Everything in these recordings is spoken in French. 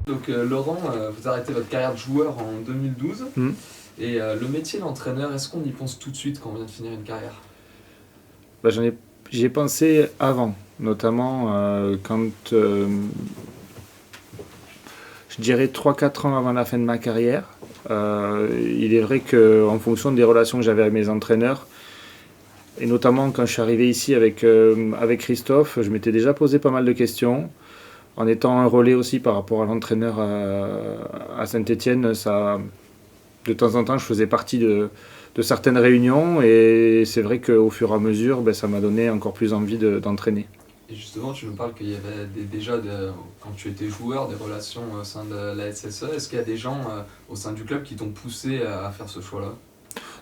Donc Laurent, vous arrêtez votre carrière de joueur en 2012. Et le métier d'entraîneur, est-ce qu'on y pense tout de suite quand on vient de finir une carrière? Bah, j'y ai pensé avant, notamment quand je dirais 3-4 ans avant la fin de ma carrière. Il est vrai qu'en fonction des relations que j'avais avec mes entraîneurs, et notamment quand je suis arrivé ici avec Christophe, je m'étais déjà posé pas mal de questions. En étant un relais aussi par rapport à l'entraîneur à Saint-Étienne, de temps en temps, je faisais partie de certaines réunions et c'est vrai qu'au fur et à mesure, ça m'a donné encore plus envie d'entraîner. Et justement, tu nous parles qu'il y avait déjà, quand tu étais joueur, des relations au sein de la SSE. Est-ce qu'il y a des gens au sein du club qui t'ont poussé à faire ce choix-là?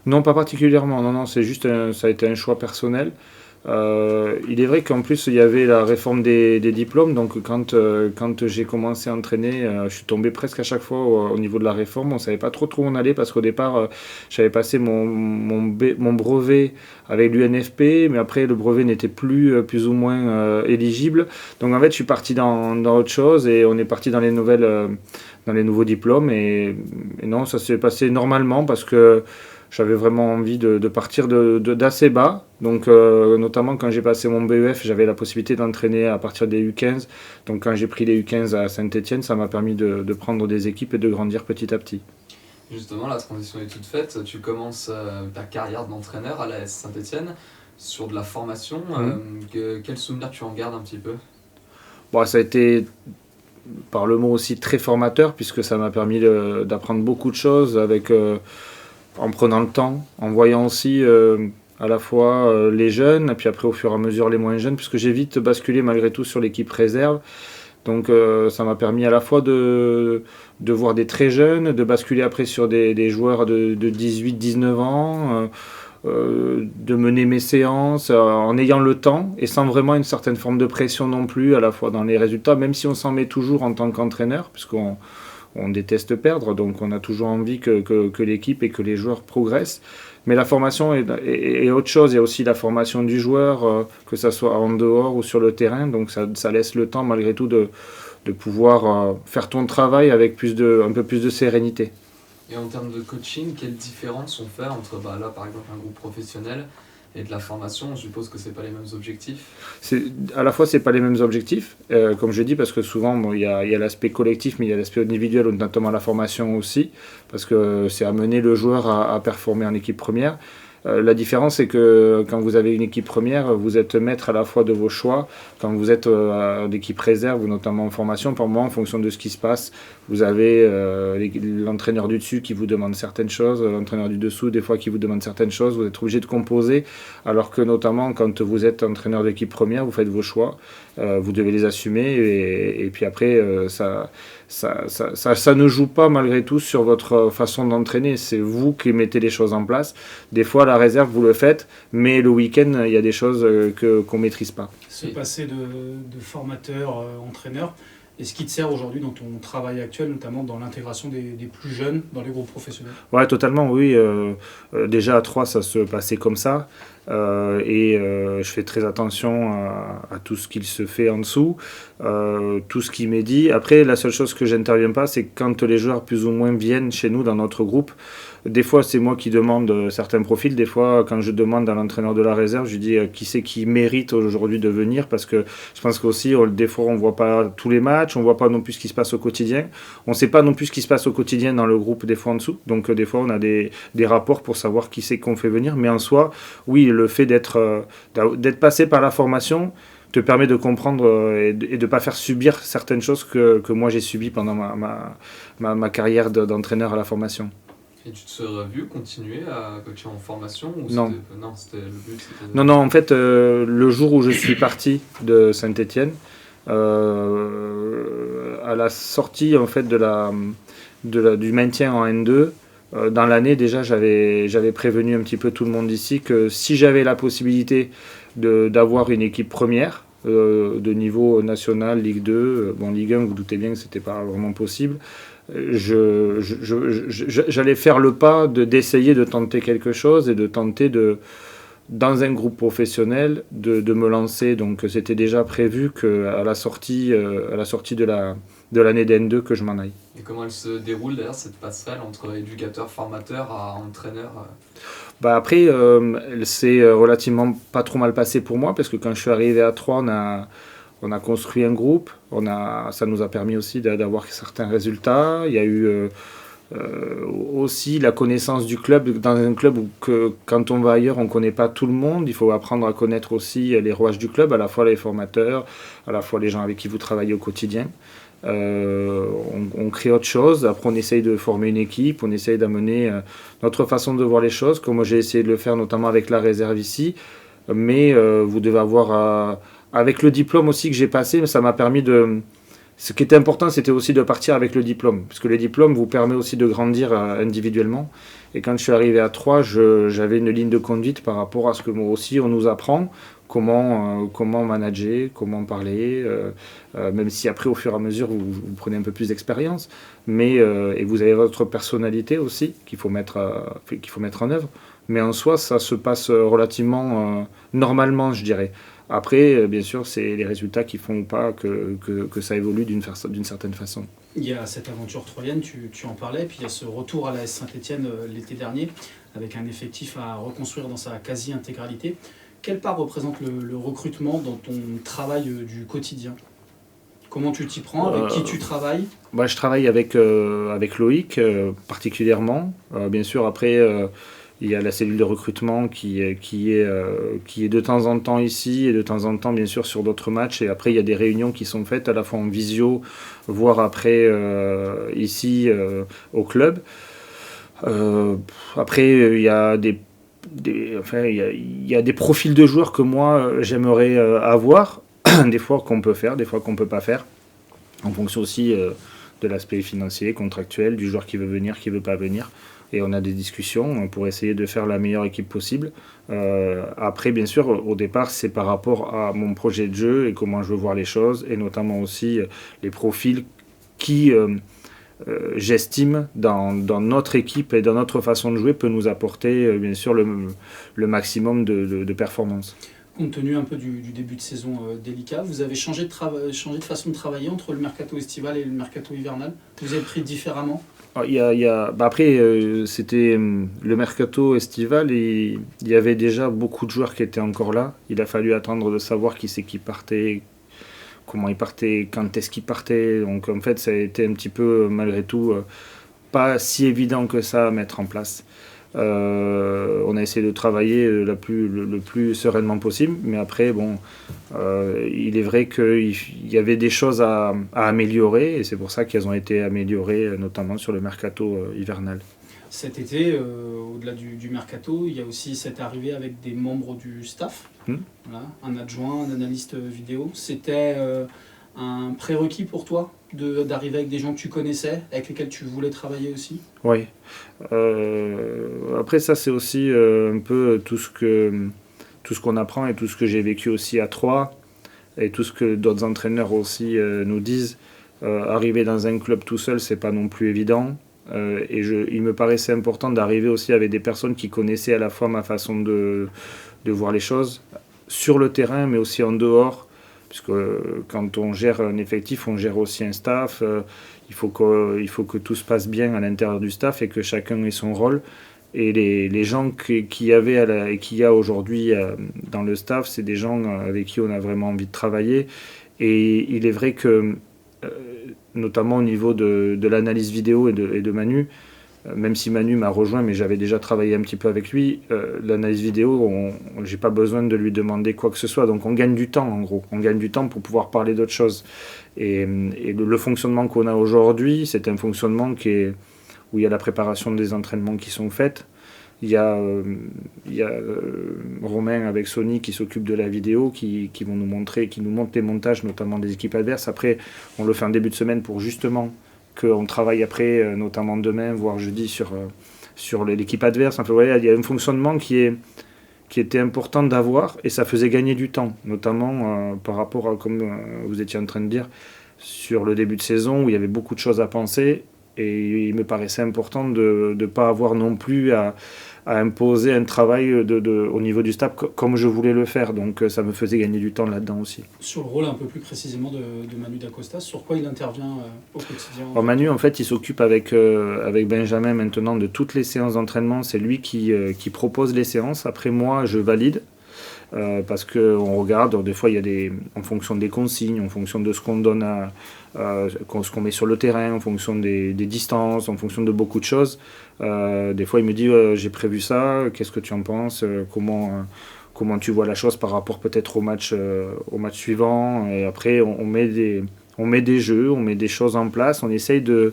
Non, pas particulièrement. Non, c'est juste ça a été un choix personnel. Il est vrai qu'en plus il y avait la réforme des diplômes, donc quand j'ai commencé à entraîner, je suis tombé presque à chaque fois au niveau de la réforme. On savait pas trop où on allait parce qu'au départ j'avais passé mon brevet avec l'UNFP, mais après le brevet n'était plus ou moins éligible. Donc en fait je suis parti dans autre chose et on est parti dans dans les nouveaux diplômes et non, ça s'est passé normalement parce que j'avais vraiment envie de partir d'assez bas. Donc, notamment quand j'ai passé mon BEF, j'avais la possibilité d'entraîner à partir des U15. Donc, quand j'ai pris les U15 à Saint-Étienne, ça m'a permis de prendre des équipes et de grandir petit à petit. Justement, la transition est toute faite. Tu commences ta carrière d'entraîneur à la S Saint-Étienne sur de la formation. Quel souvenir tu en gardes un petit peu? Bon, ça a été par le mot aussi très formateur puisque ça m'a permis d'apprendre beaucoup de choses en prenant le temps, en voyant aussi à la fois les jeunes, et puis après au fur et à mesure les moins jeunes, puisque j'ai vite basculé malgré tout sur l'équipe réserve. Donc ça m'a permis à la fois de voir des très jeunes, de basculer après sur des joueurs de 18-19 ans, de mener mes séances en ayant le temps et sans vraiment une certaine forme de pression non plus, à la fois dans les résultats, même si on s'en met toujours en tant qu'entraîneur, puisqu'on déteste perdre, donc on a toujours envie que l'équipe et que les joueurs progressent. Mais la formation est autre chose. Il y a aussi la formation du joueur, que ce soit en dehors ou sur le terrain. Donc ça laisse le temps malgré tout de pouvoir faire ton travail avec un peu plus de sérénité. Et en termes de coaching, quelles différences sont faites entre là par exemple un groupe professionnel et de la formation? Je suppose que c'est pas les mêmes objectifs. À la fois, c'est pas les mêmes objectifs, comme je dis, parce que souvent, il y a l'aspect collectif, mais il y a l'aspect individuel, notamment la formation aussi, parce que c'est amener le joueur à performer en équipe première. La différence, c'est que quand vous avez une équipe première, vous êtes maître à la fois de vos choix. Quand vous êtes d'équipe réserve, ou notamment en formation, par moment, en fonction de ce qui se passe, vous avez l'entraîneur du dessus qui vous demande certaines choses, l'entraîneur du dessous, des fois, qui vous demande certaines choses. Vous êtes obligé de composer, alors que notamment, quand vous êtes entraîneur d'équipe première, vous faites vos choix, vous devez les assumer, et puis après, ça ne joue pas malgré tout sur votre façon d'entraîner. C'est vous qui mettez les choses en place. Des fois, la réserve, vous le faites, mais le week-end, il y a des choses qu'on ne maîtrise pas. Ce passé de formateur, entraîneur, est-ce qui te sert aujourd'hui dans ton travail actuel, notamment dans l'intégration des plus jeunes dans les groupes professionnels? Ouais, totalement, oui. Déjà à 3, ça se passait comme ça. Je fais très attention à tout ce qu'il se fait en dessous, tout ce qui m'est dit. Après, la seule chose que j'interviens pas, c'est quand les joueurs plus ou moins viennent chez nous dans notre groupe. Des fois, c'est moi qui demande certains profils. Des fois, quand je demande à l'entraîneur de la réserve, je lui dis qui c'est qui mérite aujourd'hui de venir, parce que je pense qu'aussi, des fois, on voit pas tous les matchs, on voit pas non plus ce qui se passe au quotidien. On sait pas non plus ce qui se passe au quotidien dans le groupe, des fois en dessous. Donc, des fois, on a des rapports pour savoir qui c'est qu'on fait venir. Mais en soi, oui, le fait d'être passé par la formation te permet de comprendre et de ne pas faire subir certaines choses que moi j'ai subies pendant ma carrière d'entraîneur à la formation. Et tu te serais vu continuer à coacher en formation ou Non. C'était le but, Non, en fait, le jour où je suis parti de Saint-Étienne, à la sortie en fait du maintien en N2, dans l'année déjà j'avais prévenu un petit peu tout le monde ici que si j'avais la possibilité d'avoir une équipe première de niveau national, Ligue 2, Ligue 1, vous doutez bien que c'était pas vraiment possible, j'allais faire le pas d'essayer de tenter quelque chose et de tenter dans un groupe professionnel de me lancer. Donc c'était déjà prévu qu'à la sortie de l'année d'N2 que je m'en aille. Et comment elle se déroule d'ailleurs cette passerelle entre éducateur, formateur à entraîneur Après, elle s'est relativement pas trop mal passée pour moi parce que quand je suis arrivé à Troyes, on a construit un groupe, ça nous a permis aussi d'avoir certains résultats. Il y a eu aussi la connaissance du club, dans un club où quand on va ailleurs, on ne connaît pas tout le monde. Il faut apprendre à connaître aussi les rouages du club, à la fois les formateurs, à la fois les gens avec qui vous travaillez au quotidien. On crée autre chose, après on essaye de former une équipe, on essaye d'amener notre façon de voir les choses, comme moi j'ai essayé de le faire notamment avec la réserve ici, mais vous devez avoir, avec le diplôme aussi que j'ai passé, ça m'a permis de... Ce qui était important, c'était aussi de partir avec le diplôme, parce que le diplôme vous permet aussi de grandir individuellement. Et quand je suis arrivé à Troyes, j'avais une ligne de conduite par rapport à ce que moi aussi on nous apprend, comment manager, comment parler, même si après au fur et à mesure vous prenez un peu plus d'expérience, mais et vous avez votre personnalité aussi qu'il faut mettre en œuvre. Mais en soi, ça se passe relativement normalement, je dirais. Après, bien sûr, c'est les résultats qui font pas que ça évolue d'une certaine façon. Il y a cette aventure troyenne, tu en parlais, puis il y a ce retour à l'AS Saint-Étienne l'été dernier, avec un effectif à reconstruire dans sa quasi-intégralité. Quelle part représente le recrutement dans ton travail du quotidien ? Comment tu t'y prends ? Avec qui tu travailles ? Je travaille avec Loïc particulièrement. Bien sûr, après... il y a la cellule de recrutement qui est de temps en temps ici et de temps en temps bien sûr sur d'autres matchs. Et après il y a des réunions qui sont faites à la fois en visio, voire après ici au club. Après il y a il y a des profils de joueurs que moi j'aimerais avoir, des fois qu'on peut faire, des fois qu'on peut pas faire, en fonction aussi de l'aspect financier, contractuel, du joueur qui veut venir, qui veut pas venir. Et on a des discussions pour essayer de faire la meilleure équipe possible. Après, bien sûr, au départ, c'est par rapport à mon projet de jeu et comment je veux voir les choses, et notamment aussi les profils qui, j'estime, dans notre équipe et dans notre façon de jouer, peut nous apporter, bien sûr, le maximum de performance. Compte tenu un peu du début de saison délicat, vous avez changé de façon de travailler entre le mercato estival et le mercato hivernal ? Vous avez pris différemment ? Après, c'était le mercato estival et il y avait déjà beaucoup de joueurs qui étaient encore là. Il a fallu attendre de savoir qui c'est qui partait, comment il partait, quand est-ce qu'il partait. Donc en fait, ça a été un petit peu, malgré tout, pas si évident que ça à mettre en place. On a essayé de travailler le plus sereinement possible, mais après, il est vrai qu'il y avait des choses à améliorer, et c'est pour ça qu'elles ont été améliorées, notamment sur le mercato hivernal. Cet été, au-delà du mercato, il y a aussi cette arrivée avec des membres du staff, voilà, un adjoint, un analyste vidéo. C'était un prérequis pour toi d'arriver avec des gens que tu connaissais, avec lesquels tu voulais travailler aussi ? Oui. Après ça, c'est aussi un peu tout ce qu'on apprend et tout ce que j'ai vécu aussi à Troyes et tout ce que d'autres entraîneurs aussi nous disent. Arriver dans un club tout seul, c'est pas non plus évident. Il me paraissait important d'arriver aussi avec des personnes qui connaissaient à la fois ma façon de voir les choses sur le terrain, mais aussi en dehors. Puisque quand on gère un effectif, on gère aussi un staff. Il faut que tout se passe bien à l'intérieur du staff et que chacun ait son rôle. Et les gens qu'il y avait et qu'il y a aujourd'hui dans le staff, c'est des gens avec qui on a vraiment envie de travailler. Et il est vrai que, notamment au niveau de l'analyse vidéo et de Manu, même si Manu m'a rejoint, mais j'avais déjà travaillé un petit peu avec lui, l'analyse vidéo, j'ai pas besoin de lui demander quoi que ce soit. Donc on gagne du temps, en gros. On gagne du temps pour pouvoir parler d'autres choses. Et le fonctionnement qu'on a aujourd'hui, c'est un fonctionnement où il y a la préparation des entraînements qui sont faits. Il y a Romain avec Sony qui s'occupe de la vidéo, qui vont nous montrer, qui nous montrent les montages, notamment des équipes adverses. Après, on le fait en début de semaine pour justement qu'on travaille après, notamment demain, voire jeudi, sur l'équipe adverse. Enfin, voilà, il y a un fonctionnement qui était important d'avoir, et ça faisait gagner du temps, notamment par rapport à, comme vous étiez en train de dire, sur le début de saison, où il y avait beaucoup de choses à penser, et il me paraissait important de ne pas avoir non plus à à imposer un travail au niveau du staff comme je voulais le faire. Donc ça me faisait gagner du temps là-dedans aussi. Sur le rôle un peu plus précisément de Manu Dacosta, sur quoi il intervient au quotidien? Alors Manu, en fait, il s'occupe avec Benjamin maintenant de toutes les séances d'entraînement. C'est lui qui propose les séances. Après moi, je valide. Parce qu'on regarde, des fois, en fonction des consignes, en fonction de ce qu'on donne, ce qu'on met sur le terrain, en fonction des distances, en fonction de beaucoup de choses. Des fois, il me dit j'ai prévu ça, qu'est-ce que tu en penses, comment tu vois la chose par rapport peut-être au match suivant. Et après, on met des jeux, on met des choses en place, on essaye de...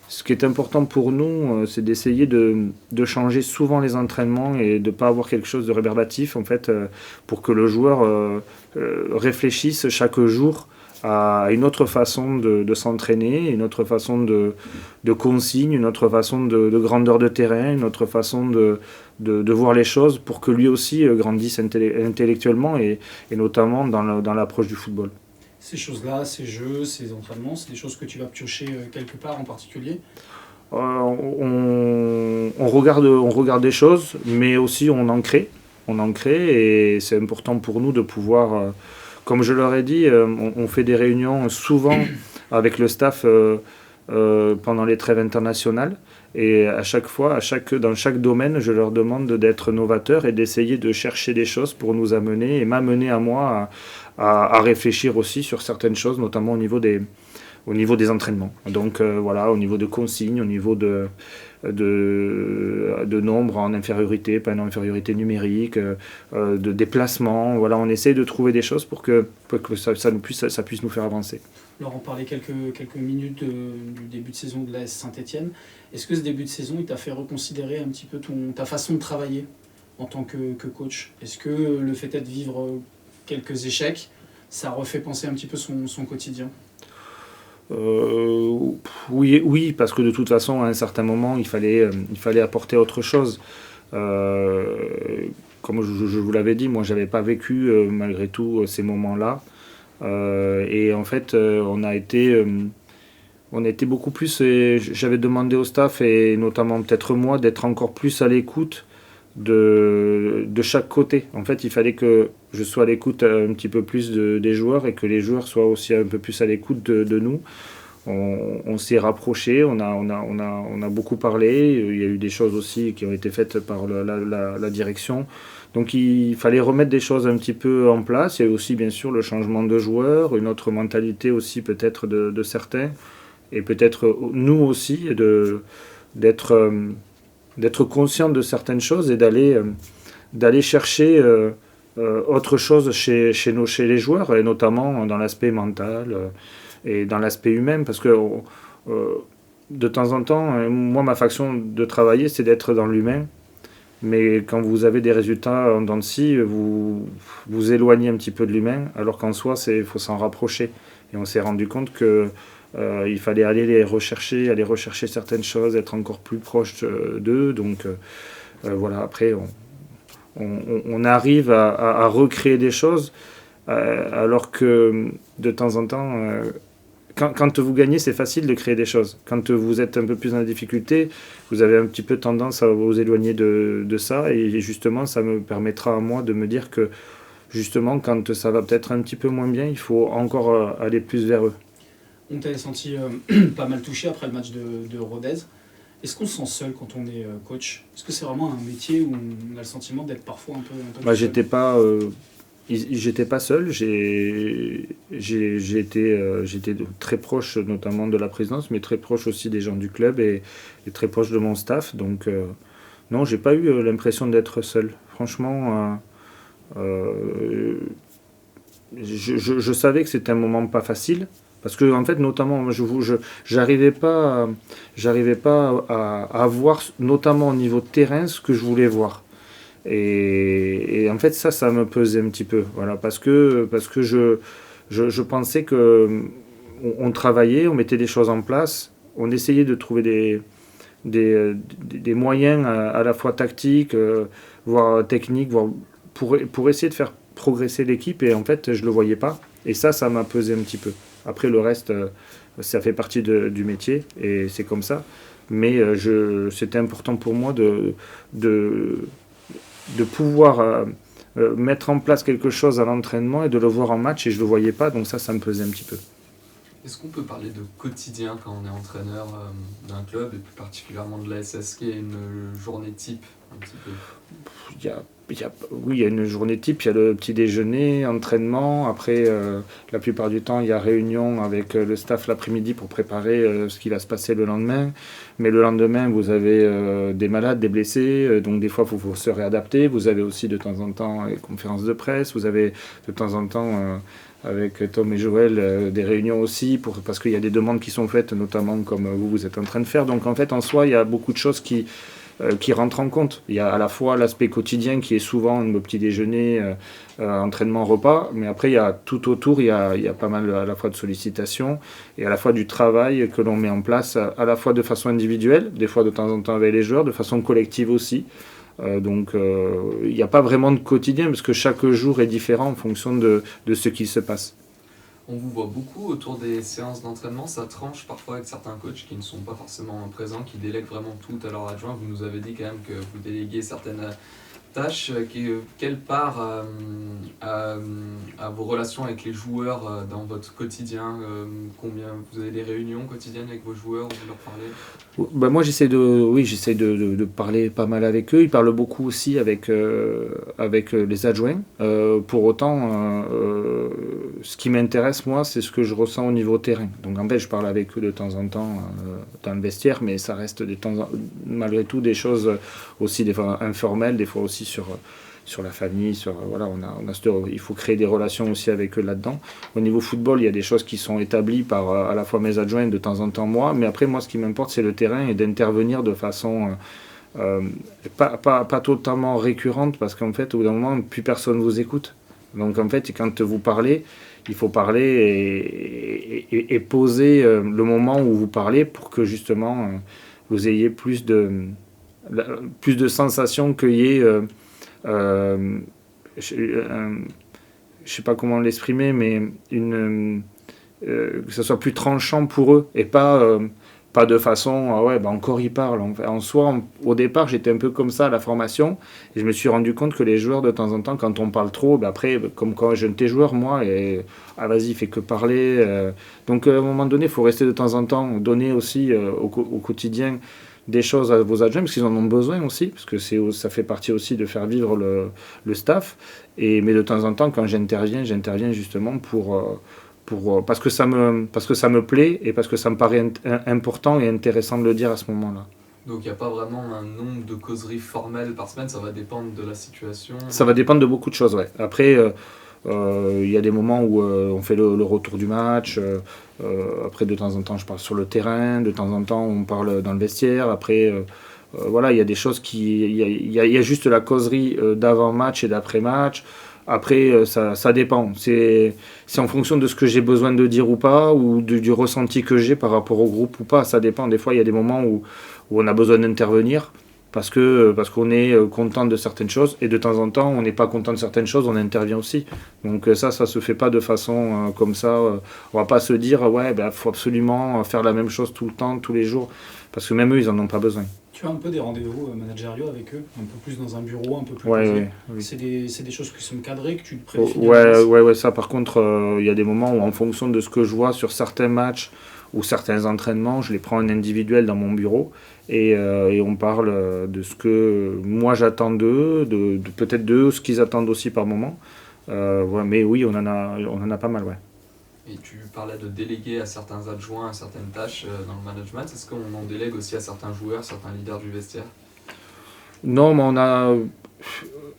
Ce qui est important pour nous, c'est d'essayer de changer souvent les entraînements et de ne pas avoir quelque chose de rébarbatif, en fait, pour que le joueur réfléchisse chaque jour à une autre façon de s'entraîner, une autre façon de consigne, une autre façon de grandeur de terrain, une autre façon de voir les choses pour que lui aussi grandisse intellectuellement et notamment dans l'approche du football. Ces choses-là, ces jeux, ces entraînements, c'est des choses que tu vas piocher quelque part en particulier? On regarde des choses, mais aussi on en crée et c'est important pour nous de pouvoir, comme je leur ai dit, on fait des réunions souvent avec le staff pendant les trêves internationales et à chaque fois, dans chaque domaine, je leur demande d'être novateurs et d'essayer de chercher des choses pour nous amener et m'amener à moi à réfléchir aussi sur certaines choses, notamment au niveau des entraînements. Donc voilà, au niveau de consignes, au niveau de nombres en infériorité, pas en infériorité numérique, de déplacement. Voilà, on essaie de trouver des choses pour que ça puisse nous faire avancer. Alors on parlait quelques minutes du début de saison de l'AS Saint-Étienne. Est-ce que ce début de saison, il t'a fait reconsidérer un petit peu ta façon de travailler en tant que coach? Est-ce que le fait de vivre quelques échecs, ça refait penser un petit peu son quotidien? Oui, parce que de toute façon, à un certain moment, il fallait apporter autre chose. Comme je vous l'avais dit, moi, j'avais pas vécu malgré tout ces moments-là. Et en fait, on a été beaucoup plus. J'avais demandé au staff, et notamment peut-être moi, d'être encore plus à l'écoute de chaque côté. En fait, il fallait que je sois à l'écoute un petit peu plus des joueurs et que les joueurs soient aussi un peu plus à l'écoute de nous. On s'est rapprochés, on a beaucoup parlé. Il y a eu des choses aussi qui ont été faites par la direction. Donc il fallait remettre des choses un petit peu en place. Il y a eu aussi bien sûr le changement de joueurs, une autre mentalité aussi peut-être de certains. Et peut-être nous aussi d'être conscient de certaines choses et d'aller chercher autre chose chez les joueurs, et notamment dans l'aspect mental et dans l'aspect humain, parce que de temps en temps, moi, ma façon de travailler, c'est d'être dans l'humain, mais quand vous avez des résultats en dents de scie, vous éloignez un petit peu de l'humain, alors qu'en soi, il faut s'en rapprocher. Et on s'est rendu compte que il fallait aller rechercher certaines choses, être encore plus proche d'eux. Donc voilà, après on arrive à recréer des choses, alors que de temps en temps, quand vous gagnez, c'est facile de créer des choses. Quand vous êtes un peu plus dans la difficulté, vous avez un petit peu tendance à vous éloigner de ça, et justement ça me permettra à moi de me dire que justement quand ça va peut-être un petit peu moins bien, il faut encore aller plus vers eux. On t'avait senti pas mal touché après le match de Rodez. Est-ce qu'on se sent seul quand on est coach? Est-ce que c'est vraiment un métier où on a le sentiment d'être parfois un peu seul? J'étais pas seul. J'étais très proche notamment de la présidence, mais très proche aussi des gens du club et très proche de mon staff. Donc non, j'ai pas eu l'impression d'être seul. Franchement, je savais que c'était un moment pas facile. Parce que en fait, notamment, j'arrivais pas à voir, notamment au niveau de terrain, ce que je voulais voir. Et en fait, ça me pesait un petit peu. Voilà, parce que je pensais que on travaillait, on mettait des choses en place, on essayait de trouver des moyens à la fois tactiques, voire techniques, voire pour essayer de faire progresser l'équipe. Et en fait, je le voyais pas. Et ça m'a pesé un petit peu. Après, le reste, ça fait partie du métier et c'est comme ça. mais c'était important pour moi de pouvoir mettre en place quelque chose à l'entraînement et de le voir en match, et je ne le voyais pas, donc ça me pesait un petit peu. Est-ce qu'on peut parler de quotidien quand on est entraîneur d'un club, et plus particulièrement de la SSK, une journée type un petit peu? Oui, il y a une journée type, il y a le petit déjeuner, entraînement, après la plupart du temps il y a réunion avec le staff l'après-midi pour préparer ce qui va se passer le lendemain, mais le lendemain vous avez des malades, des blessés, donc des fois il faut se réadapter, vous avez aussi de temps en temps les conférences de presse, vous avez de temps en temps avec Tom et Joël des réunions aussi, parce qu'il y a des demandes qui sont faites, notamment comme vous êtes en train de faire, donc en fait en soi il y a beaucoup de choses qui rentrent en compte. Il y a à la fois l'aspect quotidien qui est souvent le petit déjeuner, entraînement, repas, mais après il y a tout autour, il y a pas mal à la fois de sollicitations et à la fois du travail que l'on met en place à la fois de façon individuelle, des fois de temps en temps avec les joueurs, de façon collective aussi. Donc il n'y a pas vraiment de quotidien parce que chaque jour est différent en fonction de ce qui se passe. On vous voit beaucoup autour des séances d'entraînement, ça tranche parfois avec certains coachs qui ne sont pas forcément présents, qui délèguent vraiment tout à leur adjoint. Vous nous avez dit quand même que vous déléguez certaines tâches. Quelle part à vos relations avec les joueurs dans votre quotidien? Combien vous avez des réunions quotidiennes avec vos joueurs, vous leur parlez? Moi j'essaie de parler pas mal avec eux. Ils parlent beaucoup aussi avec les adjoints. Pour autant, ce qui m'intéresse moi, c'est ce que je ressens au niveau terrain. Donc en fait, je parle avec eux de temps en temps dans le vestiaire, mais ça reste malgré tout des choses aussi des fois informelles, des fois aussi sur la famille, voilà, il faut créer des relations aussi avec eux là-dedans. Au niveau football, il y a des choses qui sont établies par à la fois mes adjoints, de temps en temps moi, mais après moi ce qui m'importe c'est le terrain et d'intervenir de façon pas totalement récurrente, parce qu'en fait au bout d'un moment plus personne vous écoute. Donc en fait quand vous parlez, il faut parler et poser le moment où vous parlez pour que justement vous ayez plus de sensations qu'il y ait je sais pas comment l'exprimer, mais que ce soit plus tranchant pour eux et pas de façon ah ouais encore ils parlent. En soi, au départ j'étais un peu comme ça à la formation et je me suis rendu compte que les joueurs de temps en temps quand on parle trop, après comme quand j'étais joueur moi, et vas-y fais que parler, donc à un moment donné il faut rester de temps en temps, donner aussi au quotidien des choses à vos adjoints parce qu'ils en ont besoin aussi, parce que ça fait partie aussi de faire vivre le staff, mais de temps en temps quand j'interviens justement parce que ça me plaît et parce que ça me paraît important et intéressant de le dire à ce moment-là. Donc il n'y a pas vraiment un nombre de causeries formelles par semaine, ça va dépendre de la situation? Ça va dépendre de beaucoup de choses, ouais. Après, il y a des moments où on fait le retour du match, après de temps en temps je parle sur le terrain, de temps en temps on parle dans le vestiaire, après voilà, il y a des choses il y a juste la causerie d'avant-match et d'après-match. Après, ça dépend. C'est en fonction de ce que j'ai besoin de dire ou pas, ou du ressenti que j'ai par rapport au groupe ou pas. Ça dépend. Des fois, il y a des moments où on a besoin d'intervenir parce qu'on est content de certaines choses, et de temps en temps, on n'est pas content de certaines choses, on intervient aussi. Donc ça se fait pas de façon comme ça. On va pas se dire, ouais, faut absolument faire la même chose tout le temps, tous les jours, parce que même eux, ils en ont pas besoin. Tu as un peu des rendez-vous managériaux avec eux, un peu plus dans un bureau, un peu plus ouais, oui. C'est des choses qui sont cadrées, que tu préfères? Ouais, ça par contre, il y a des moments où en fonction de ce que je vois sur certains matchs ou certains entraînements, je les prends en individuel dans mon bureau et on parle de ce que moi j'attends d'eux, peut-être d'eux, ce qu'ils attendent aussi par moment. Mais oui, on en a pas mal, ouais. Et tu parlais de déléguer à certains adjoints à certaines tâches dans le management. Est-ce qu'on en délègue aussi à certains joueurs, certains leaders du vestiaire? Non, mais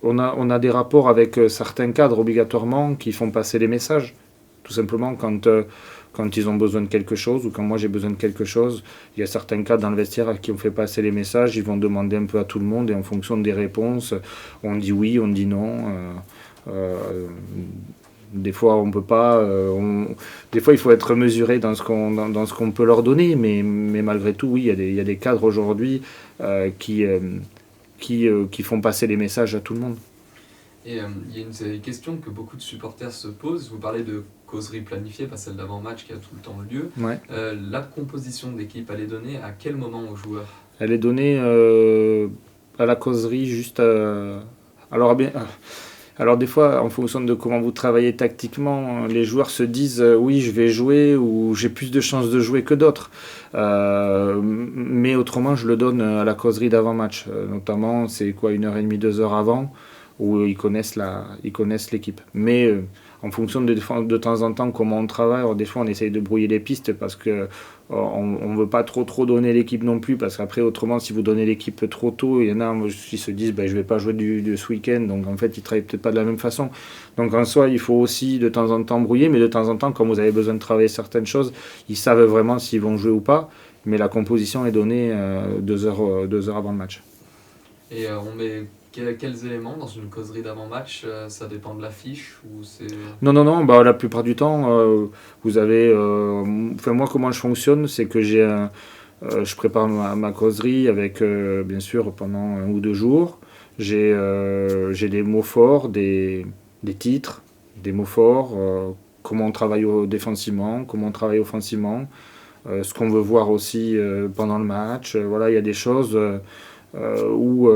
on a des rapports avec certains cadres obligatoirement qui font passer les messages. Tout simplement quand ils ont besoin de quelque chose ou quand moi j'ai besoin de quelque chose, il y a certains cadres dans le vestiaire qui ont fait passer les messages, ils vont demander un peu à tout le monde et en fonction des réponses, on dit oui, on dit non. Des fois, on peut pas. Des fois, il faut être mesuré dans ce qu'on peut leur donner, mais malgré tout, oui, il y a des cadres aujourd'hui qui font passer les messages à tout le monde. Et il y a une question que beaucoup de supporters se posent. Vous parlez de causerie planifiée, pas celle d'avant-match qui a tout le temps lieu. Ouais. La composition d'équipe, elle est donnée à quel moment aux joueurs? Elle est donnée à la causerie juste alors des fois, en fonction de comment vous travaillez tactiquement, les joueurs se disent oui, je vais jouer ou j'ai plus de chances de jouer que d'autres. Mais autrement, je le donne à la causerie d'avant-match. Notamment, c'est quoi, 1h30, 2 heures avant, où ils connaissent l'équipe. Mais en fonction de temps en temps comment on travaille, alors des fois on essaye de brouiller les pistes parce que on veut pas trop donner l'équipe non plus, parce qu'après autrement si vous donnez l'équipe trop tôt, il y en a qui se disent je vais pas jouer de ce week-end, donc en fait ils travaillent peut-être pas de la même façon. Donc en soi il faut aussi de temps en temps brouiller, mais de temps en temps quand vous avez besoin de travailler certaines choses, ils savent vraiment s'ils vont jouer ou pas, mais la composition est donnée 2 heures avant le match. Et on met quels éléments dans une causerie d'avant-match? Ça dépend de l'affiche ou c'est... Non, la plupart du temps, vous avez... moi, comment je fonctionne, c'est que je prépare ma causerie avec, bien sûr, pendant 1 ou 2 jours. J'ai des mots forts, des titres, des mots forts, comment on travaille défensivement, comment on travaille offensivement, ce qu'on veut voir aussi pendant le match. Voilà, il y a des choses où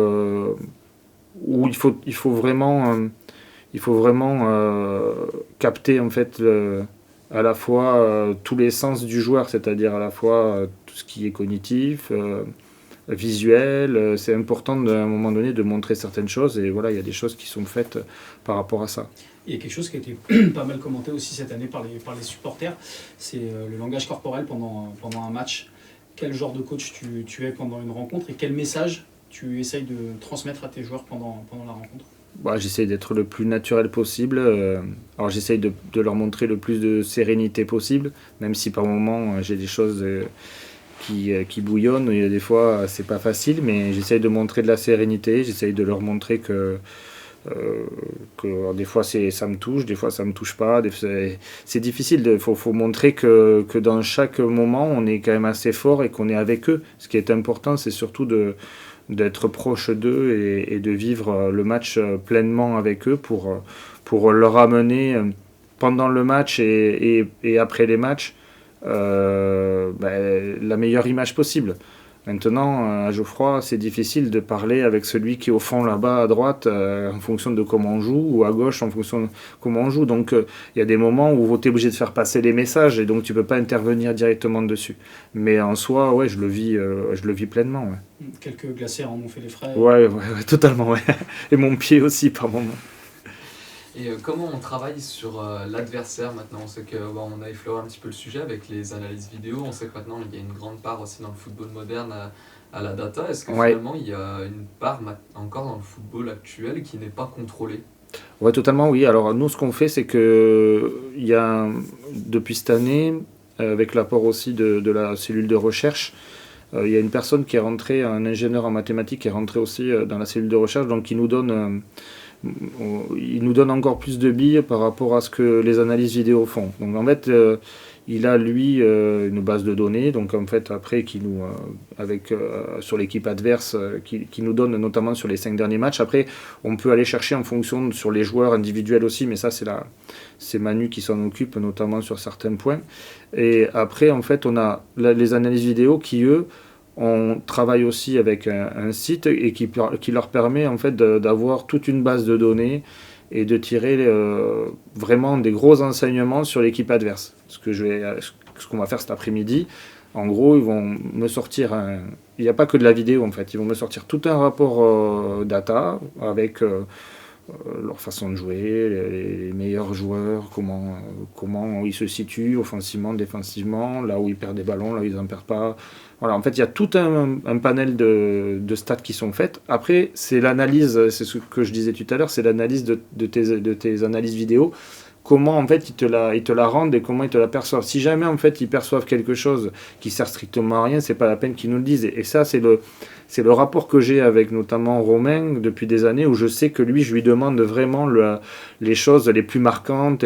il faut vraiment capter en fait à la fois tous les sens du joueur, c'est-à-dire à la fois tout ce qui est cognitif, visuel. C'est important à un moment donné de montrer certaines choses, et voilà, il y a des choses qui sont faites par rapport à ça. Il y a quelque chose qui a été pas mal commenté aussi cette année par les supporters, c'est le langage corporel pendant un match. Quel genre de coach tu es pendant une rencontre, et quel message tu essayes de transmettre à tes joueurs pendant la rencontre? J'essaie d'être le plus naturel possible. Alors j'essaie de leur montrer le plus de sérénité possible, même si par moments j'ai des choses qui bouillonnent. Et des fois c'est pas facile, mais j'essaie de montrer de la sérénité. J'essaie de leur montrer que des fois ça me touche, des fois ça me touche pas. C'est difficile. Faut montrer que dans chaque moment on est quand même assez fort et qu'on est avec eux. Ce qui est important, c'est surtout d'être proche d'eux et de vivre le match pleinement avec eux pour leur amener pendant le match et après les matchs la meilleure image possible. Maintenant, à Geoffroy, c'est difficile de parler avec celui qui est au fond là-bas à droite en fonction de comment on joue, ou à gauche en fonction de comment on joue. Donc il y a des moments où tu es obligé de faire passer les messages et donc tu peux pas intervenir directement dessus. Mais en soi, ouais, je le vis pleinement. Ouais. Quelques glaciers en ont fait les frais. Ouais, totalement. Ouais. Et mon pied aussi par moment. Et comment on travaille sur l'adversaire maintenant? On sait qu'on a effleuré un petit peu le sujet avec les analyses vidéo. On sait que maintenant il y a une grande part aussi dans le football moderne à la data. Est-ce que finalement il y a une part encore dans le football actuel qui n'est pas contrôlée? Ouais, totalement, oui. Alors nous, ce qu'on fait, c'est que depuis cette année, avec l'apport aussi de la cellule de recherche, il y a une personne qui est rentrée, un ingénieur en mathématiques qui est rentré aussi dans la cellule de recherche, donc il nous donne encore plus de billes par rapport à ce que les analyses vidéo font. Donc en fait, il a lui une base de données, donc en fait après qui nous sur l'équipe adverse qui nous donne notamment sur les 5 derniers matchs. Après, on peut aller chercher en fonction sur les joueurs individuels aussi, mais ça c'est Manu qui s'en occupe notamment sur certains points. Et après en fait on a les analyses vidéo qui eux on travaille aussi avec un site et qui leur permet en fait d'avoir toute une base de données et de tirer vraiment des gros enseignements sur l'équipe adverse. Ce qu'on va faire cet après-midi, en gros, ils vont me sortir il n'y a pas que de la vidéo en fait, ils vont me sortir tout un rapport data avec leur façon de jouer, les meilleurs joueurs, comment ils se situent offensivement, défensivement, là où ils perdent des ballons, là où ils n'en perdent pas. Voilà, en fait, il y a tout un panel de stats qui sont faites. Après, c'est l'analyse, c'est ce que je disais tout à l'heure, c'est l'analyse de tes analyses vidéo. Comment en fait ils te la rendent et comment ils te la perçoivent. Si jamais en fait ils perçoivent quelque chose qui sert strictement à rien, c'est pas la peine qu'ils nous le disent. Et ça c'est le rapport que j'ai avec notamment Romain depuis des années, où je sais que lui, je lui demande vraiment les choses les plus marquantes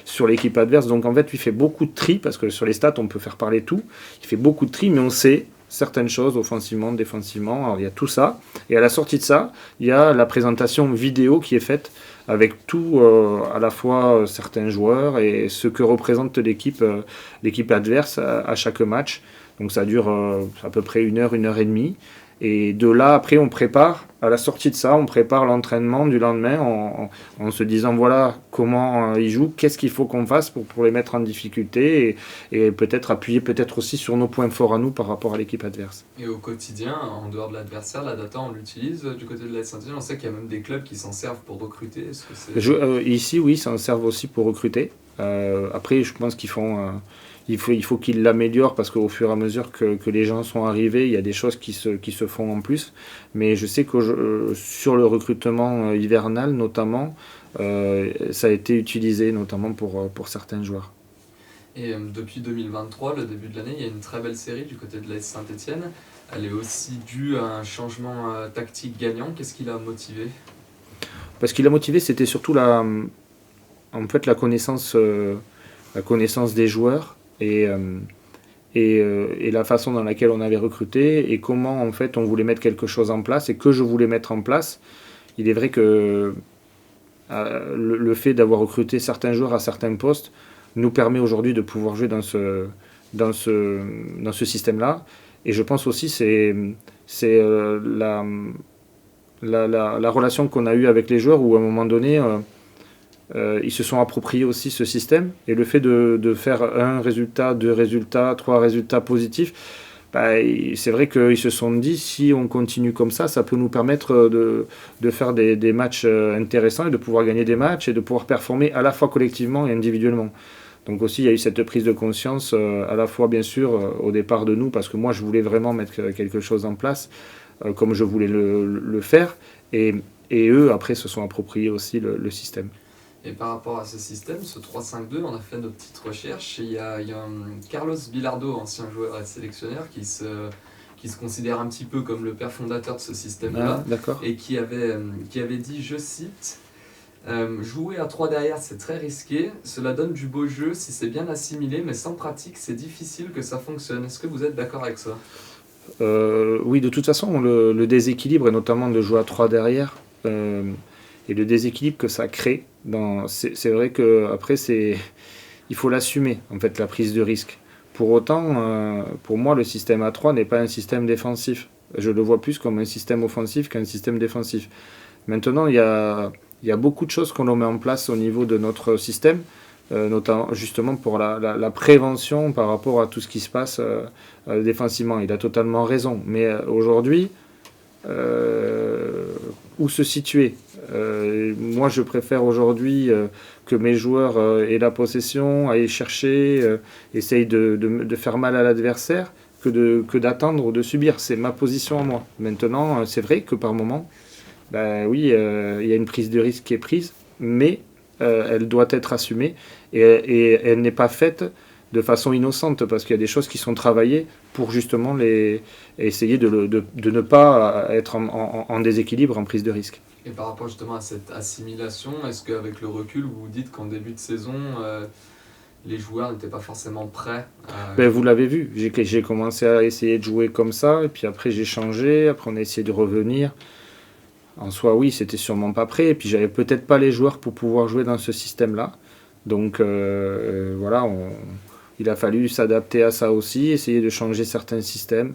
sur l'équipe adverse. Donc en fait, il fait beaucoup de tri, parce que sur les stats, on peut faire parler tout. Il fait beaucoup de tri, mais on sait certaines choses offensivement, défensivement. Alors il y a tout ça. Et à la sortie de ça, il y a la présentation vidéo qui est faite avec tout, à la fois certains joueurs et ce que représente l'équipe adverse à chaque match. Donc ça dure à peu près 1 heure et demie. Et de là, après, on prépare, à la sortie de ça, on prépare l'entraînement du lendemain en se disant voilà comment ils jouent, qu'est-ce qu'il faut qu'on fasse pour les mettre en difficulté et peut-être appuyer peut-être aussi sur nos points forts à nous par rapport à l'équipe adverse. Et au quotidien, en dehors de l'adversaire, la data, on l'utilise du côté de la Saint-Étienne. On sait qu'il y a même des clubs qui s'en servent pour recruter. Est-ce que c'est... Ici, oui, ça en sert aussi pour recruter. Après, je pense qu'il faut qu'ils l'améliorent parce qu'au fur et à mesure que les gens sont arrivés, il y a des choses qui se font en plus. Mais je sais que sur le recrutement hivernal, notamment, ça a été utilisé, notamment pour certains joueurs. Et depuis 2023, le début de l'année, il y a une très belle série du côté de l'AS Saint-Étienne. Elle est aussi due à un changement tactique gagnant. Qu'est-ce qui l'a motivé ? Parce qu'il a motivé, c'était surtout la connaissance des joueurs et la façon dans laquelle on avait recruté et comment en fait on voulait mettre quelque chose en place et que je voulais mettre en place. Il est vrai que le fait d'avoir recruté certains joueurs à certains postes nous permet aujourd'hui de pouvoir jouer dans ce système-là. Et je pense aussi c'est la relation qu'on a eue avec les joueurs où à un moment donné ils se sont appropriés aussi ce système et le fait de faire 1 résultat, 2 résultats, 3 résultats positifs, c'est vrai qu'ils se sont dit si on continue comme ça peut nous permettre de faire des matchs intéressants et de pouvoir gagner des matchs et de pouvoir performer à la fois collectivement et individuellement. Donc aussi il y a eu cette prise de conscience à la fois bien sûr au départ de nous parce que moi je voulais vraiment mettre quelque chose en place comme je voulais le faire et eux après se sont appropriés aussi le système. Et par rapport à ce système, ce 3-5-2, on a fait nos petites recherches et il y a Carlos Bilardo, ancien joueur et sélectionneur, qui se considère un petit peu comme le père fondateur de ce système-là, et qui avait dit, je cite, jouer à 3 derrière c'est très risqué, cela donne du beau jeu si c'est bien assimilé, mais sans pratique c'est difficile que ça fonctionne. Est-ce que vous êtes d'accord avec ça ? Oui, de toute façon, le déséquilibre, et notamment de jouer à 3 derrière, et le déséquilibre que ça crée, c'est vrai qu'après, il faut l'assumer, en fait, la prise de risque. Pour autant, pour moi, le système A3 n'est pas un système défensif. Je le vois plus comme un système offensif qu'un système défensif. Maintenant, il y a beaucoup de choses qu'on met en place au niveau de notre système, notamment justement pour la prévention par rapport à tout ce qui se passe défensivement. Il a totalement raison. Mais aujourd'hui, où se situer ? Moi, je préfère aujourd'hui que mes joueurs aient la possession, aillent chercher, essayent de faire mal à l'adversaire, que d'attendre ou de subir. C'est ma position à moi. Maintenant, c'est vrai que par moment, oui, il y a une prise de risque qui est prise, mais elle doit être assumée et elle n'est pas faite de façon innocente parce qu'il y a des choses qui sont travaillées pour justement essayer de ne pas être en déséquilibre, en prise de risque. Et par rapport justement à cette assimilation, est-ce qu'avec le recul, vous vous dites qu'en début de saison, les joueurs n'étaient pas forcément prêts Vous l'avez vu, j'ai commencé à essayer de jouer comme ça, et puis après j'ai changé, après on a essayé de revenir. En soi, oui, c'était sûrement pas prêt, et puis j'avais peut-être pas les joueurs pour pouvoir jouer dans ce système-là. Donc voilà, il a fallu s'adapter à ça aussi, essayer de changer certains systèmes.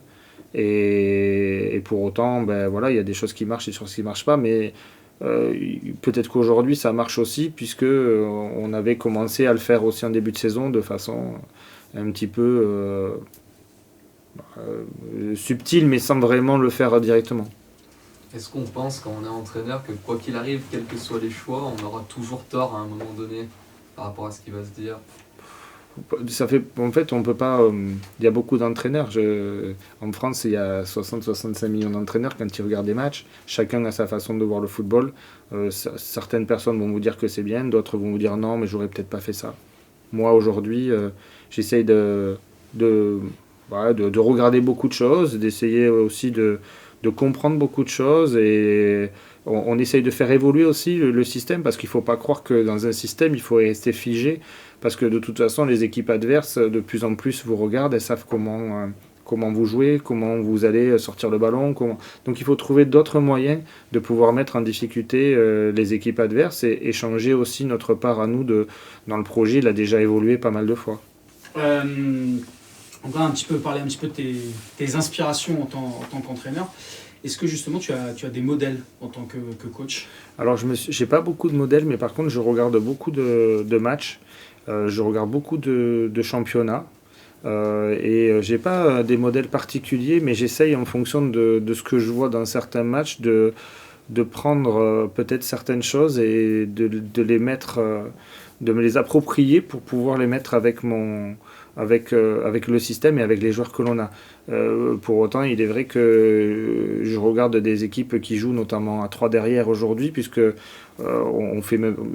Et pour autant, voilà, il y a des choses qui marchent et des choses qui ne marchent pas, mais peut-être qu'aujourd'hui ça marche aussi, puisque on avait commencé à le faire aussi en début de saison de façon un petit peu subtile, mais sans vraiment le faire directement. Est-ce qu'on pense, quand on est entraîneur, que quoi qu'il arrive, quels que soient les choix, on aura toujours tort à un moment donné par rapport à ce qui va se dire ? En fait, on peut pas. Il y a beaucoup d'entraîneurs. En France, il y a 60-65 millions d'entraîneurs. Quand ils regardent des matchs, chacun a sa façon de voir le football. Certaines personnes vont vous dire que c'est bien, d'autres vont vous dire non, mais j'aurais peut-être pas fait ça. Moi, aujourd'hui, j'essaye de regarder beaucoup de choses, d'essayer aussi de comprendre beaucoup de choses et on essaye de faire évoluer aussi le système parce qu'il ne faut pas croire que dans un système, il faut rester figé parce que de toute façon, les équipes adverses, de plus en plus, vous regardent, elles savent comment comment vous jouez, comment vous allez sortir le ballon. Donc il faut trouver d'autres moyens de pouvoir mettre en difficulté les équipes adverses et échanger aussi notre part à nous dans le projet. Il a déjà évolué pas mal de fois. On va parler un petit peu de tes inspirations en tant qu'entraîneur. Est-ce que justement tu as des modèles en tant que coach? Alors je n'ai pas beaucoup de modèles, mais par contre je regarde beaucoup de matchs, je regarde beaucoup de championnats. J'ai pas des modèles particuliers, mais j'essaye en fonction de ce que je vois dans certains matchs de prendre peut-être certaines choses et de les mettre, de me les approprier pour pouvoir les mettre avec le système et avec les joueurs que l'on a. Pour autant, il est vrai que je regarde des équipes qui jouent notamment à 3 derrière aujourd'hui, puisque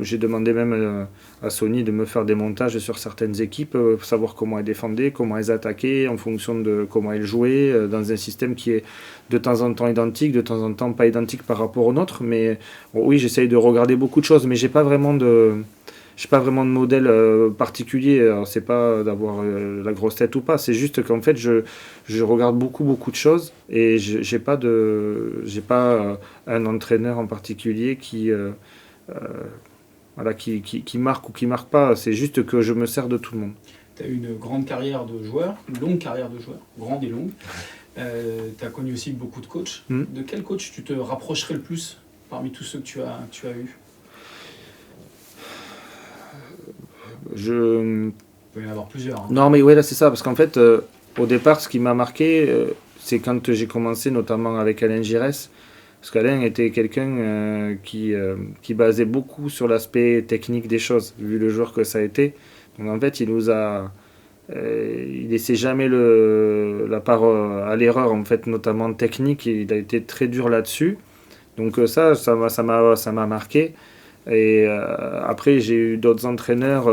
j'ai demandé même à Sony de me faire des montages sur certaines équipes, pour savoir comment elles défendaient, comment elles attaquaient, en fonction de comment elles jouaient, dans un système qui est de temps en temps identique, de temps en temps pas identique par rapport au nôtre. Mais oui, j'essaye de regarder beaucoup de choses, mais j'ai pas vraiment de modèle particulier. Alors, c'est pas d'avoir la grosse tête ou pas, c'est juste qu'en fait je regarde beaucoup de choses et j'ai pas un entraîneur en particulier qui marque ou qui marque pas. C'est juste que je me sers de tout le monde. Tu as eu une grande carrière de joueur, une longue carrière de joueur, grande et longue. Tu as connu aussi beaucoup de coachs. De quel coach tu te rapprocherais le plus parmi tous ceux que tu as eus? Il peut y en avoir plusieurs. Hein. Non, mais ouais, là c'est ça, parce qu'en fait, au départ, ce qui m'a marqué, c'est quand j'ai commencé, notamment avec Alain Giresse, parce qu'Alain était quelqu'un qui basait beaucoup sur l'aspect technique des choses, vu le joueur que ça a été. Donc en fait, il laissait jamais la part à l'erreur, en fait, notamment technique. Il a été très dur là-dessus. Donc ça m'a marqué. Et après, j'ai eu d'autres entraîneurs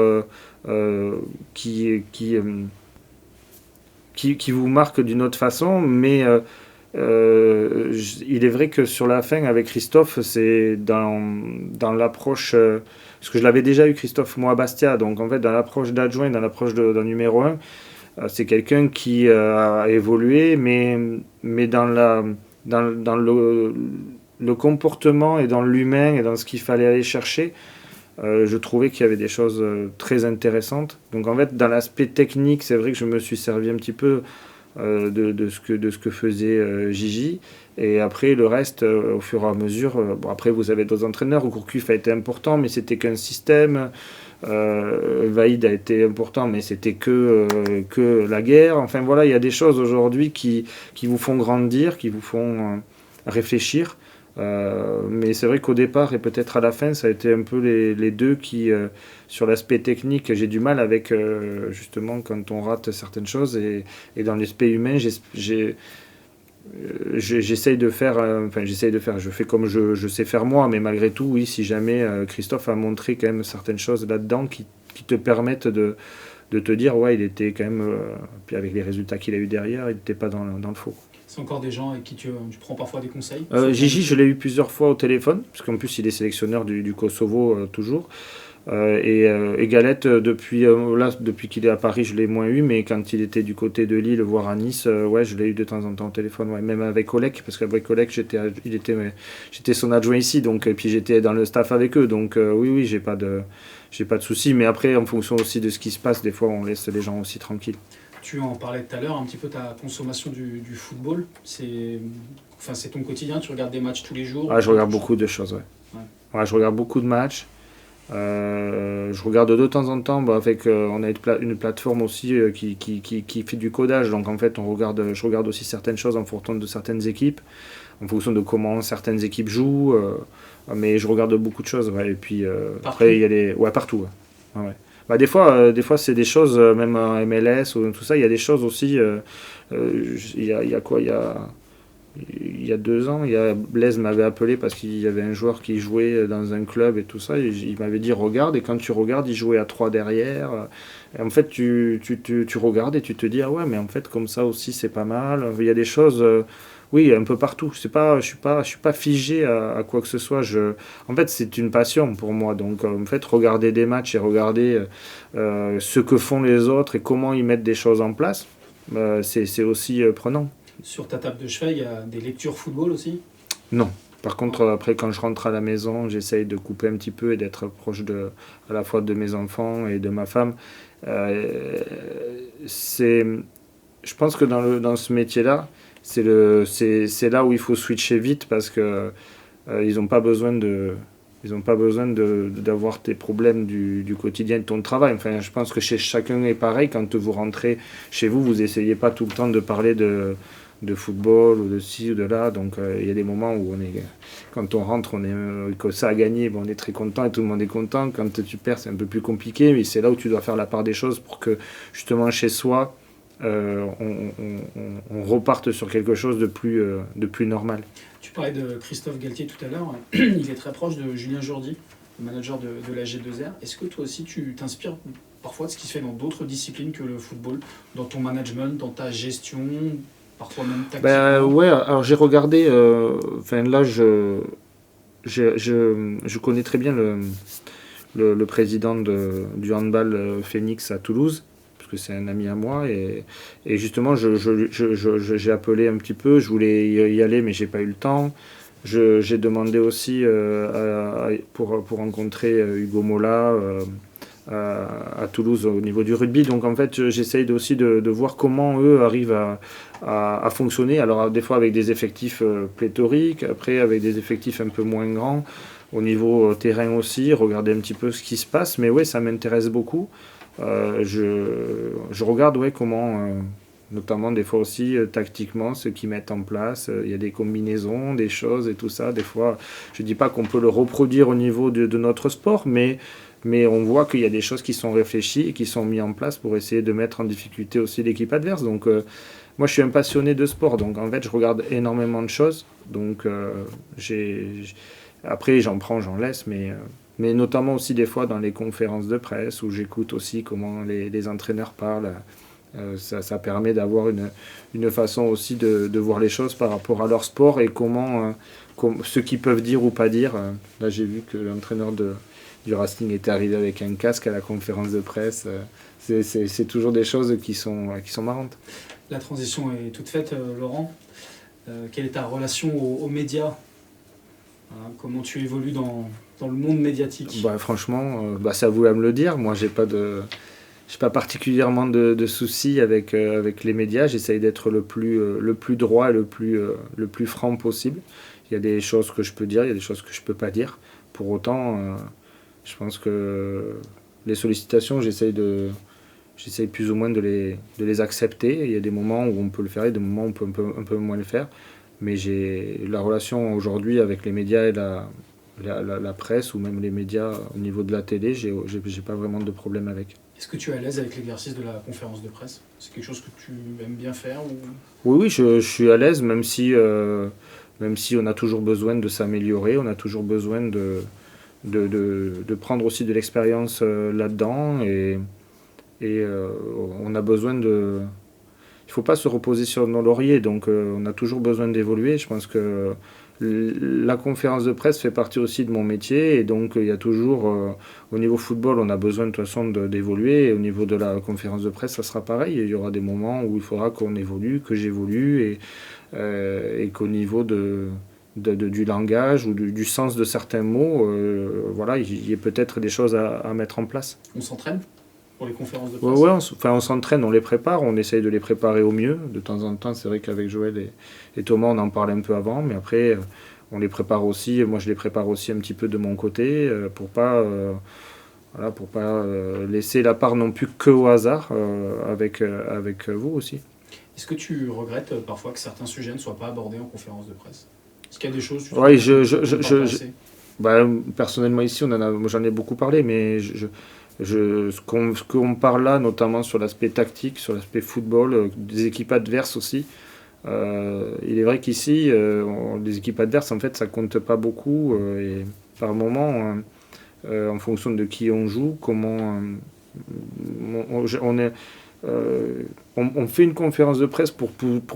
qui vous marquent d'une autre façon, mais il est vrai que sur la fin, avec Christophe, c'est dans l'approche, parce que je l'avais déjà eu, Christophe, moi à Bastia, donc en fait, dans l'approche d'adjoint, dans l'approche d'un numéro 1, c'est quelqu'un qui a évolué, mais dans le comportement et dans l'humain et dans ce qu'il fallait aller chercher, je trouvais qu'il y avait des choses très intéressantes. Donc en fait, dans l'aspect technique, c'est vrai que je me suis servi un petit peu de ce que faisait Gigi. Et après, le reste, au fur et à mesure, après vous avez d'autres entraîneurs. Gourcuff a été important, mais c'était qu'un système. Vaïd a été important, mais c'était que la guerre. Enfin voilà, il y a des choses aujourd'hui qui vous font grandir, qui vous font réfléchir. Mais c'est vrai qu'au départ et peut-être à la fin, ça a été un peu les deux qui, sur l'aspect technique, j'ai du mal avec justement quand on rate certaines choses, et dans l'aspect humain, j'essaye de faire, je fais comme je sais faire moi, mais malgré tout, oui, si jamais Christophe a montré quand même certaines choses là-dedans qui te permettent de te dire, ouais, il était quand même, puis avec les résultats qu'il a eu derrière, il n'était pas dans le faux. C'est encore des gens avec qui tu prends parfois des conseils? Gigi, je l'ai eu plusieurs fois au téléphone, parce qu'en plus il est sélectionneur du Kosovo toujours. Et Galette, depuis qu'il est à Paris, je l'ai moins eu, mais quand il était du côté de Lille, voire à Nice, ouais, je l'ai eu de temps en temps au téléphone, ouais. Même avec Olek, parce qu'avec Olek, j'étais son adjoint ici, donc, et puis j'étais dans le staff avec eux, donc oui, j'ai pas de soucis, mais après, en fonction aussi de ce qui se passe, des fois, on laisse les gens aussi tranquilles. Tu en parlais tout à l'heure, un petit peu ta consommation du football. C'est ton quotidien, tu regardes des matchs tous les jours? Je regarde beaucoup de choses, ouais. Ouais, je regarde beaucoup de matchs. Je regarde de temps en temps, on a une plateforme aussi qui fait du codage, donc en fait je regarde aussi certaines choses en fonction de certaines équipes, en fonction de comment certaines équipes jouent, mais je regarde beaucoup de choses, ouais. Et puis après il y a les... Ouais, partout, ouais. Ouais. Des fois c'est des choses, même en MLS ou tout ça, il y a des choses aussi, il y a 2 ans, Blaise m'avait appelé parce qu'il y avait un joueur qui jouait dans un club et tout ça, et il m'avait dit regarde, et quand tu regardes, il jouait à 3 derrière, et en fait tu regardes et tu te dis ah ouais, mais en fait comme ça aussi c'est pas mal. Il y a des choses, oui, un peu partout. Je suis pas figé à quoi que ce soit. En fait, c'est une passion pour moi. Donc, en fait, regarder des matchs et regarder ce que font les autres et comment ils mettent des choses en place. c'est aussi prenant. Sur ta table de chevet, il y a des lectures football aussi? Non. Par contre, après, quand je rentre à la maison, j'essaye de couper un petit peu et d'être proche à la fois de mes enfants et de ma femme. Euh, je pense que dans ce métier-là, c'est là où il faut switcher vite parce que ils n'ont pas besoin d'avoir tes problèmes du quotidien de ton travail. Enfin, je pense que chez chacun est pareil. Quand vous rentrez chez vous, vous essayez pas tout le temps de parler de football ou de ci ou de là. Donc il y a des moments où quand on rentre, que ça a gagné, bon, on est très content et tout le monde est content. Quand tu perds, c'est un peu plus compliqué, mais c'est là où tu dois faire la part des choses pour que justement chez soi, on reparte sur quelque chose de plus normal. Tu parlais de Christophe Galtier tout à l'heure. Il est très proche de Julien Jourdi, le manager de la G2R. Est-ce que toi aussi tu t'inspires parfois de ce qui se fait dans d'autres disciplines que le football, dans ton management, dans ta gestion, parfois même tactiquement? Ouais, alors j'ai regardé, là je connais très bien le président du handball Phoenix à Toulouse, parce que c'est un ami à moi, et justement j'ai appelé un petit peu, je voulais y aller mais j'ai pas eu le temps. J'ai demandé aussi pour rencontrer Hugo Mola à Toulouse au niveau du rugby. Donc en fait, j'essaye aussi de voir comment eux arrivent à fonctionner. Alors des fois avec des effectifs pléthoriques, après avec des effectifs un peu moins grands. Au niveau terrain aussi, regarder un petit peu ce qui se passe. Mais ouais, ça m'intéresse beaucoup. Je regarde comment, notamment des fois aussi tactiquement, ce qu'ils mettent en place. Il y a des combinaisons, des choses et tout ça. Des fois, je ne dis pas qu'on peut le reproduire au niveau de notre sport, mais on voit qu'il y a des choses qui sont réfléchies et qui sont mises en place pour essayer de mettre en difficulté aussi l'équipe adverse. Donc moi je suis un passionné de sport, donc en fait je regarde énormément de choses. Donc après j'en prends, j'en laisse, mais notamment aussi des fois dans les conférences de presse où j'écoute aussi comment les entraîneurs parlent. Ça permet d'avoir une façon aussi de voir les choses par rapport à leur sport et ce qu'ils peuvent dire ou pas dire. Là j'ai vu que l'entraîneur du Racing était arrivé avec un casque à la conférence de presse. C'est toujours des choses qui sont marrantes. La transition est toute faite, Laurent. Quelle est ta relation aux médias? Comment tu évolues dans le monde médiatique? Franchement, c'est à vous à me le dire. Moi, j'ai pas particulièrement de soucis avec les médias. J'essaye d'être le plus droit et le plus franc possible. Il y a des choses que je peux dire, il y a des choses que je peux pas dire. Pour autant, je pense que les sollicitations, j'essaye plus ou moins de les accepter. Il y a des moments où on peut le faire et des moments où on peut un peu moins le faire. Mais j'ai la relation aujourd'hui avec les médias et la presse ou même les médias au niveau de la télé, j'ai pas vraiment de problème avec. Est-ce que tu es à l'aise avec l'exercice de la conférence de presse? C'est quelque chose que tu aimes bien faire ou... Oui, je suis à l'aise, même si on a toujours besoin de s'améliorer, on a toujours besoin de prendre aussi de l'expérience là-dedans et on a besoin de... Il ne faut pas se reposer sur nos lauriers, donc on a toujours besoin d'évoluer. Je pense que la conférence de presse fait partie aussi de mon métier et donc il y a toujours, au niveau football, on a besoin de toute façon d'évoluer et au niveau de la conférence de presse, ça sera pareil. Il y aura des moments où il faudra qu'on évolue, que j'évolue et qu'au niveau du langage ou du sens de certains mots, il y a peut-être des choses à mettre en place. On s'entraîne pour les conférences de presse? Ouais, on s'entraîne, on les prépare, on essaye de les préparer au mieux. De temps en temps, c'est vrai qu'avec Joël et Thomas, on en parlait un peu avant, mais après, on les prépare aussi. Moi, je les prépare aussi un petit peu de mon côté pour pas laisser la part non plus que au hasard avec vous aussi. Est-ce que tu regrettes parfois que certains sujets ne soient pas abordés en conférence de presse? Est-ce qu'il y a des choses personnellement ici, j'en ai beaucoup parlé, mais ce qu'on parle là, notamment sur l'aspect tactique, sur l'aspect football, des équipes adverses aussi. Il est vrai qu'ici, les équipes adverses, en fait, ça compte pas beaucoup. Et par moment, en fonction de qui on joue, comment on fait une conférence de presse pour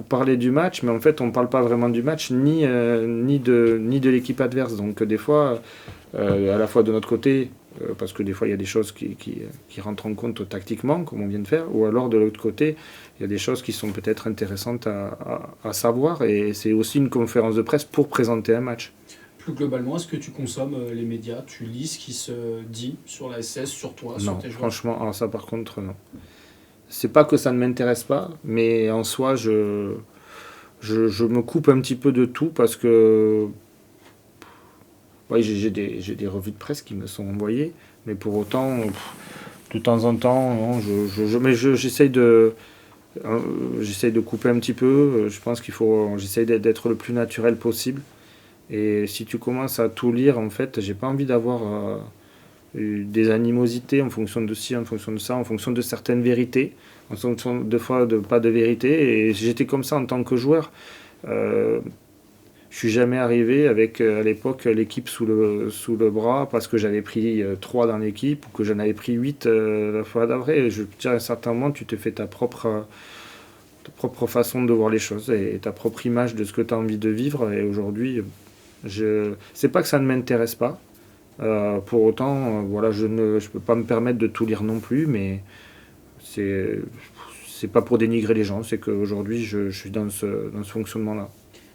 parler du match, mais en fait, on ne parle pas vraiment du match, ni de l'équipe adverse. Donc des fois, à la fois de notre côté, parce que des fois il y a des choses qui rentrent en compte tactiquement, comme on vient de faire, ou alors de l'autre côté, il y a des choses qui sont peut-être intéressantes à savoir, et c'est aussi une conférence de presse pour présenter un match. Plus globalement, est-ce que tu consommes les médias? Tu lis ce qui se dit sur la SS, sur toi, sur Non, tes joueurs? franchement, alors ça par contre, non. C'est pas que ça ne m'intéresse pas, mais en soi, je me coupe un petit peu de tout parce que oui, j'ai des revues de presse qui me sont envoyées, mais pour autant, de temps en temps, non, j'essaye de couper un petit peu. Je pense j'essaye d'être le plus naturel possible. Et si tu commences à tout lire, en fait, j'ai pas envie d'avoir des animosités en fonction de ci, en fonction de ça, en fonction de certaines vérités, en fonction de fois de pas de vérité. Et j'étais comme ça en tant que joueur. Je suis jamais arrivé avec à l'époque l'équipe sous le bras parce que j'avais pris 3 dans l'équipe ou que j'en avais pris 8 la fois d'après. Je veux dire, à un certain moment, tu te fais ta propre façon de voir les choses et ta propre image de ce que tu as envie de vivre. Et aujourd'hui, c'est pas que ça ne m'intéresse pas. Pour autant, voilà, je peux pas me permettre de tout lire non plus, mais c'est pas pour dénigrer les gens, c'est qu'aujourd'hui, je suis dans ce fonctionnement-là.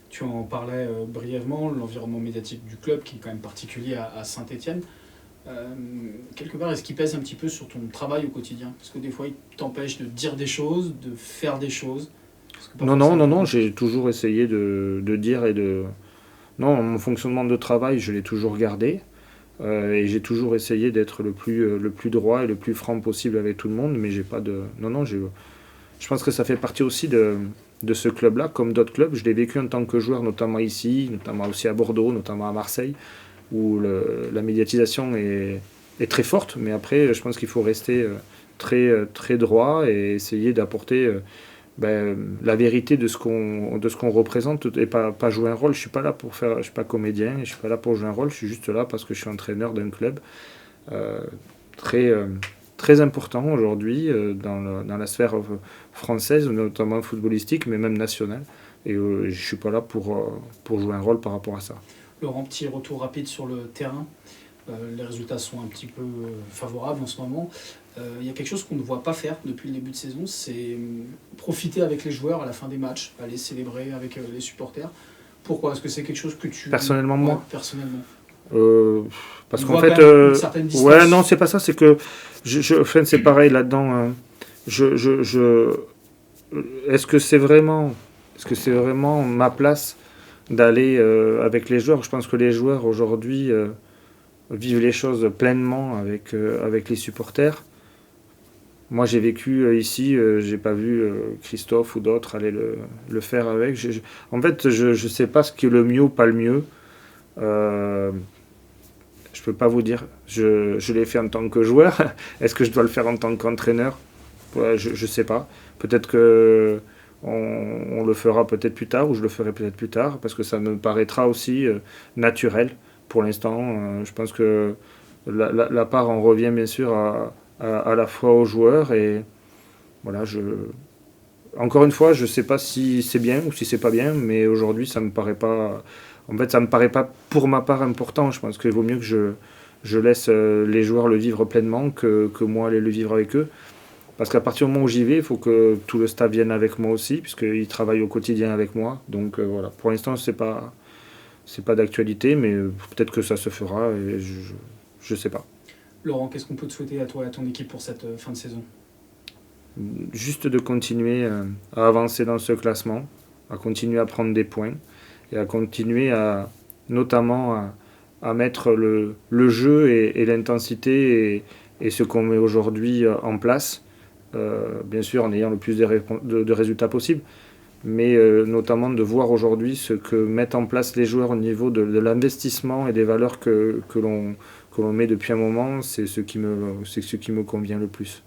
Tu en parlais brièvement, l'environnement médiatique du club qui est quand même particulier à Saint-Étienne. Quelque part, est-ce qu'il pèse un petit peu sur ton travail au quotidien? Parce que des fois, il t'empêche de dire des choses, de faire des choses. Non, j'ai toujours essayé de dire et de... Non, mon fonctionnement de travail, je l'ai toujours gardé. Et j'ai toujours essayé d'être le plus droit et le plus franc possible avec tout le monde, mais j'ai pas de... Non, je pense que ça fait partie aussi de ce club-là, comme d'autres clubs. Je l'ai vécu en tant que joueur, notamment ici, notamment aussi à Bordeaux, notamment à Marseille, où la médiatisation est très forte, mais après, je pense qu'il faut rester très droit et essayer d'apporter la vérité de ce qu'on représente et pas jouer un rôle. Je suis pas comédien, je suis pas là pour jouer un rôle, je suis juste là parce que je suis entraîneur d'un club très important aujourd'hui dans la sphère française, notamment footballistique, mais même nationale. Et je ne suis pas là pour jouer un rôle par rapport à ça. Laurent, petit retour rapide sur le terrain. Les résultats sont un petit peu favorables en ce moment. Il y a quelque chose qu'on ne voit pas faire depuis le début de saison, c'est profiter avec les joueurs à la fin des matchs, aller célébrer avec les supporters. Pourquoi? Est-ce que c'est quelque chose que tu... Personnellement, moi personnellement. Parce On qu'en voit fait, quand même une certaine distance. ouais, non, c'est pas ça, c'est que c'est pareil là-dedans. Est-ce que c'est vraiment ma place d'aller avec les joueurs? Je pense que les joueurs aujourd'hui vivent les choses pleinement avec les supporters. Moi, j'ai vécu ici, j'ai pas vu Christophe ou d'autres aller le faire avec. En fait, je sais pas ce qui est le mieux ou pas le mieux. Je peux pas vous dire. Je l'ai fait en tant que joueur. Est-ce que je dois le faire en tant qu'entraîneur? Ouais, je sais pas. Peut-être que on le fera peut-être plus tard, ou je le ferai peut-être plus tard, parce que ça me paraîtra aussi naturel. Pour l'instant, je pense que la part en revient bien sûr à la fois aux joueurs, et voilà, encore une fois, je sais pas si c'est bien ou si c'est pas bien, mais aujourd'hui ça me paraît pas. En fait, ça me paraît pas pour ma part important. Je pense qu'il vaut mieux que je laisse les joueurs le vivre pleinement que moi aller le vivre avec eux. Parce qu'à partir du moment où j'y vais, il faut que tout le staff vienne avec moi aussi, puisqu'ils travaillent au quotidien avec moi. Donc voilà, pour l'instant, c'est pas d'actualité, mais peut-être que ça se fera, et je sais pas. Laurent, qu'est-ce qu'on peut te souhaiter à toi et à ton équipe pour cette fin de saison? Juste de continuer à avancer dans ce classement, à continuer à prendre des points, et à continuer notamment à mettre le jeu et l'intensité et ce qu'on met aujourd'hui en place, bien sûr en ayant le plus de résultats possible, mais notamment de voir aujourd'hui ce que mettent en place les joueurs au niveau de l'investissement et des valeurs que l'on met depuis un moment. C'est ce qui me convient le plus.